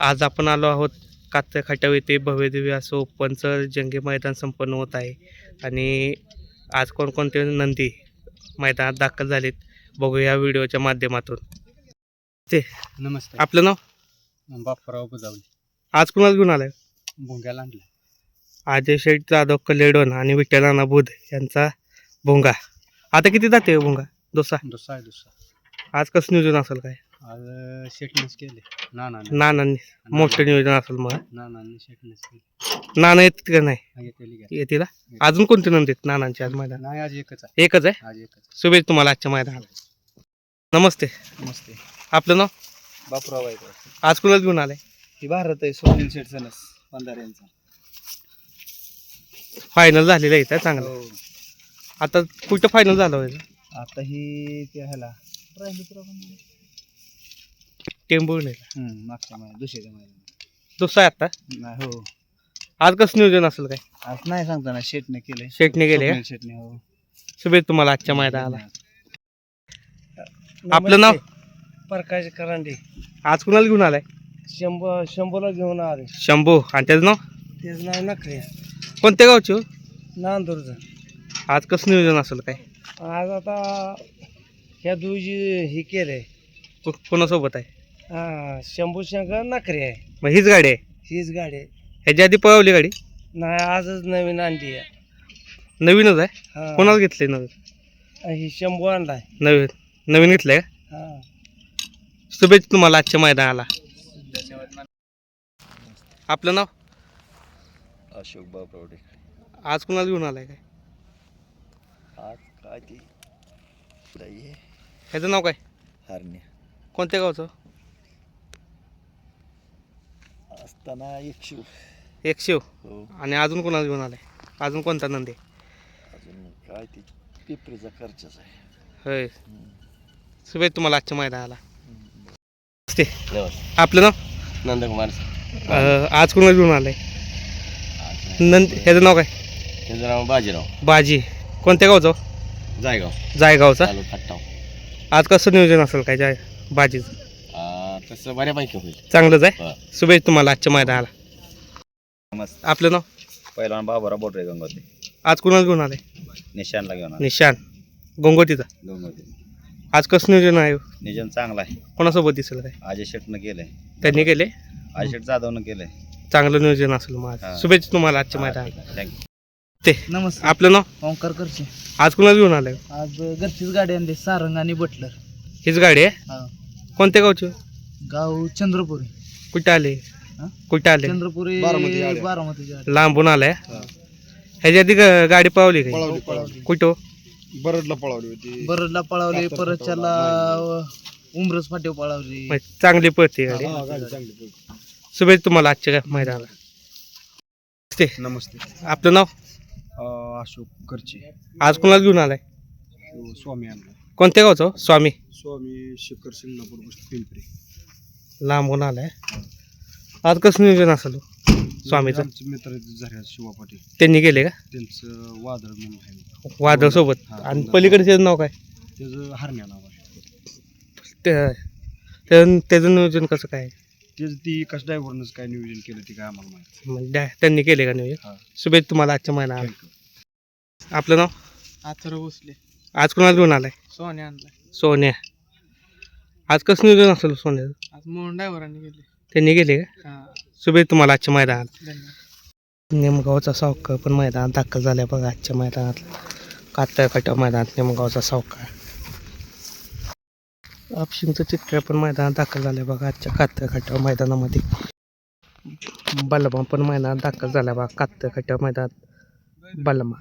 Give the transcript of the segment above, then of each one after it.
आज आपण आलो आहोत कात्या खटाव येथे भव्यदिव्य असं ओपनचं जंगी मैदान संपन्न होत आहे आणि आज कोणकोणते नंदी मैदानात दाखल झालेत बघूया या व्हिडिओच्या माध्यमातून. ते नमस्ते. आपलं नाव? बापराव बुजावली. आज कुणाला घेऊन आलाय? भोंग्याला आणलं. अजय शेठ जाधव कलेडोन आणि विठ्ठल नाना बुध यांचा भोंगा. आता किती जाते भोंगा? दुसरा. आज कसं नियोजन असेल काय? आज शेटनेस केले नानांनी मोठं नियोजन असेल मग. नानांनी शेटनेस केले. नाना येतात का नाही? येते येतील. अजून कोणते नंदी आहेत नानांचे आज मैदान? नाही, आज एकच आहे. एकच आहे. आज एकच. शुभेच्छा तुम्हाला आजच्या मैदानाला. नमस्ते. नमस्ते. आपलं नाव? बापराव आहे. आज कुणाला घेऊन आलाय? ही भारत आहे. सोनील शेट सनस पंधार यांचा फायनल झालेलं आहे चांगलं. हो. आता कुठं फायनल झालं होतं? आता ही त्या ह्याला टेंबूर नाही मागच्या महिन्यात दुसऱ्या महिन्यात दुसरा आहे आता. नाही. हो. आज कसं नियोजन असेल काय? आज नाही सांगता ना, शेटने केले. शेटने गेले का? शेटने. हो. शुभेच्छा तुम्हाला आजच्या मैदानाला. आपलं नाव? प्रकाश करांडे. आज कुणाला घेऊन आलाय? शंभूला घेऊन आले. शंभू. आणि त्याचं नाव? तेच नाव नखरे. कोणत्या गावचे हो? नांदूरचं. आज कसं नियोजन असेल काय? आज आता ह्या दुजी हे केलंय. कोणासोबत आहे? शंभू शंकर नखरे आहे. मग हीच गाडी आहे? हीच गाडी आहे. ह्याच्या आधी पळवली गाडी? नाही, आजच नवीन आणली आहे. नवीनच आहे. हा. कोणाला घेतलंय नवीन? ही शंभू आणलाय. नवीन घेतलंय का? हा. शुभेच्छा तुम्हाला आजच्या मैदानाला. आपलं नाव? अशोक बापरावडे. आज कुणाला घेऊन आलाय काय? आज काय ती ह्याचं नाव काय? हरण्या. कोणत्या गावचं? असताना 100. 100. हो. आणि अजून कोणाला घेऊन आलाय? अजून कोणता नंदी? अजून काय ती पिपरीचा खर्चच आहे. होय. शुभेच्छा तुम्हाला आजच्या मैदानाला. आपलं नाव? नंदकुमार. आज कुणाला घेऊन आलाय? ह्याचं नाव काय? त्याचं नाव बाजीराव. बाजी. कोणत्या गावचं? जायगावचा. आज कसं नियोजन असेल काय बाजीचं? तसं बऱ्यापैकी होईल. चांगलंच आहे. शुभेच्छा तुम्हाला आजच्या मैदानाला. नमस्ते. आपलं नाव? पहिलवान बाबूराव बोटरे गंगोत्री. आज कुणाला घेऊन आलाय? निशानला घेऊन निशान गोंगोटीचा. आज कसं नियोजन आहे? नियोजन चांगला आहे. कोणासोबत दिसेल काय? अजय शेटनं केलंय. त्यांनी केले. अजय शेट जाधवनं केलंय. चांगलं नियोजन असेल मग. हा. शुभेच्छा तुम्हाला आजच्या मैदानाला. थँक्यू. ते नमस्ते. आपलं नाव? ओंकार करचे. आज कुणाला घेऊन आलाय? आज घरचीच गाडी आणली, सारंग आणि बटलर. हीच गाडी आहे. कोणत्या गावची? गाव चंद्रपुरी. कुठे आले? कुठे आले? चंद्रपुरी बारामती. लांबून आलाय. ह्याच्या आधी गाडी पळवली काय? कुठं? बरडला पळवली. परत त्याला उमरस फाटीव पळवली. चांगली पळते गाडी. शुभेच्छा तुम्हाला आजच्या मैदानाला. नमस्ते. आपलं नाव? अशोक करचे. आज कुणाला घेऊन आलाय? स्वामी आणला. कोणत्या गावचं? स्वामी. शिखर सिंगणापूर पिंपरी. लांबून आलाय. आज कसं नियोजन असेल स्वामीचं? मित्र झाले शिवा पाटील. त्यांनी केले का? त्यांचं वादळ म्हणून आहे. वादळ सोबत. आणि पलीकडचे नाव काय? त्याचं हरण्या नाव आहे. त्याचं नियोजन कसं काय? त्याचं ती एकाच ड्रायव्हरनंच काय नियोजन केलं ते काय आम्हाला माहिती. म्हणजे त्यांनी केले का नियोजन? शुभेच्छा तुम्हाला आजच्या महिन्याला. आपलं नाव? आथर्व भोसले. आज कुणाला घेऊन आलाय? सोन्या आणलाय. सोन्या. आज कसं नियोजन असेल सोन्याचं? आज म्हणून ड्रायव्हरांनी गेले. त्यांनी गेले का? शुभेच्छा तुम्हाला आजच्या मैदानात. धन्यवाद. नेमगावचा सावकार पण मैदानात दाखल झाल्या बघा आजच्या मैदानात. कात्या खटाव मैदानात नेमगावचा सावकार. आपशिंगचं चित्र पण मैदानात दाखल झालं बघा आजच्या कात्या खटाव मैदानामध्ये. बलमा पण मैदानात दाखल झाला बघा कात्या खटाव मैदानात. बलमा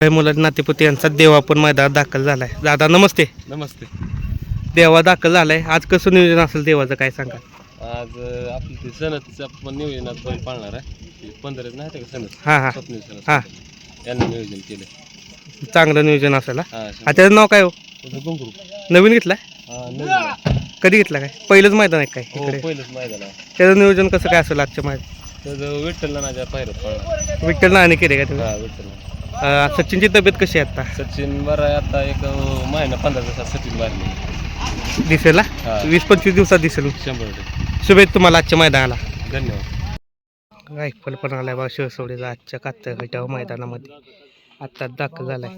मुला नातेपुते यांचा देवा पण मैदानात दाखल झालाय. दादा नमस्ते. नमस्ते. देवा दाखल झालाय. आज कसं नियोजन असेल देवाचं काय सांगा? आज आपलं ते सणच आपण नियोजनात पण पाळणार आहे. 15 नाही का सणच. हां हां स्वप्नील सणच. हां. यांनी नियोजन केलं. चांगलं नियोजन असेल. हा. त्याचं नाव काय हो? गुंगरू. नवीन घेतलाय? हा, नवीन. कधी घेतला काय? पहिलंच मैदान आहे काय हो, इकडे? पहिलंच मैदान आहे. त्याचं नियोजन कसं काय असेल आजच्या मैदान? त्याचं विठ्ठल नाच्या पायरत पाळणार. विठ्ठल नाणे केले का तुम्ही? हा, विठ्ठल. सचिनची तब्येत कशी आहे आता? सचिन बरं आहे आता. एक महिना 15 दिवसात सचिन बाहेर. दिसेल ना हा. 20-25 दिवसात दिसेल 100%. शुभेच्छा तुम्हाला आजच्या मैदानाला धन्यवाद. रायफल पण आलाय बा शिवसोडीचा आजच्या कात्तर खटाव मैदानामध्ये आत्ताच दाखल झालाय